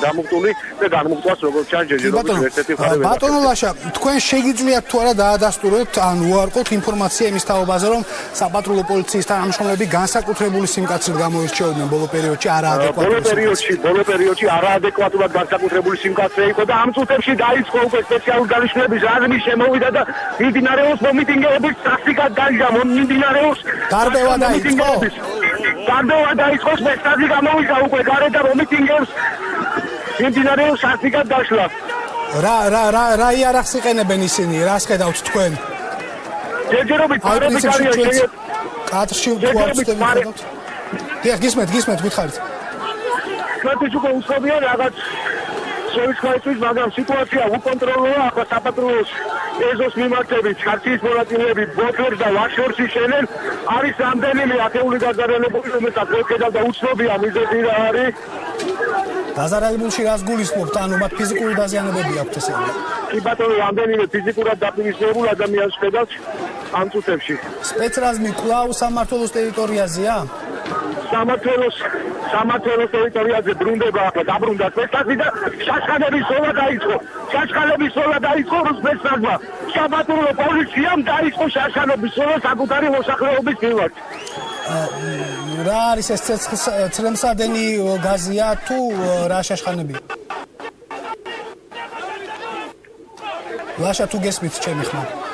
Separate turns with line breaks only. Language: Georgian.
დამუხტული და განმუხტვას როგორც ჩანს ჯერჯერობით ერთ-ერთი მხარე ვერ.
ბატონო ლაშა, თქვენ შეგიძლიათ თუ არა დაადასტუროთ ან უარყოთ ინფორმაცია იმის თაობაზე, რომ საპატრულო პოლიციის თანამშრომლები განსაკუთრებული სიმკაცრით გამოირჩეოდნენ ბოლო პერიოდში
ბოლო პერიოდში არაადეკვატურად განსაკუთრებული სიმკაცრე იყო და ამ წუთებში დაიწყო უკვე სპეციალური დანიშნულების რაზმი შემოვიდა და მიმდინარეობს მომიტინგეების სასტიკად დაიჟამო მიმდინარეობს
გარბევა დაიწყო
სპეციალური გამოვიდა უკვე გარეთ და მომიტინგეებს მიმდინარეობს სასტიკად დაშლა
რა იარაღს იყენებენ ისინი რას ხედავთ თქვენ
ჯერჯერობით ფარები არიან
კადრში ვთქვათ გისმენთ გითხარით
ჩვენთვის უკვე უცნობია რაღაც შევიწყაისთვის, მაგრამ სიტუაცია უკონტროლოა, ახლა საპატრულოს ეზოს მიმართებით, ქართლის მონაწილეები ბოთლებს და ვაშორში შენენ, არის რამდენიმე ათეული დაზარალებული, რომელსაც ვერ ხედავ და უცნობია მიზეზი რა არის.
დაზარალებულში რას გულისხმობთ, ანუ მათ ფიზიკური დაზიანებები აქვთ ესენი?
კი ბატონო, რამდენიმე ფიზიკურად დაპირისპირებულ ადამიანს ხედავთ ამ წუთებში.
სპეცრაზმი კვლავ სამმართველოს ტერიტორიაზეა?
სამმართველოს ტერიტორიაზე ბრუნდება, ახლა დაბრუნდა სპეცრაზმი და შაშხანების სოლა დაიწყო სპეცრაზმმა. საპატრულო პოლიციამ დაიწყო შაშხანების სოლა საკუთარი მოსახლეობის მიმართ.
რა არის ეს ცრემსადენი გაზია თუ რა შაშხანებია? ლაშა თუ გესმით ჩემი ხმა?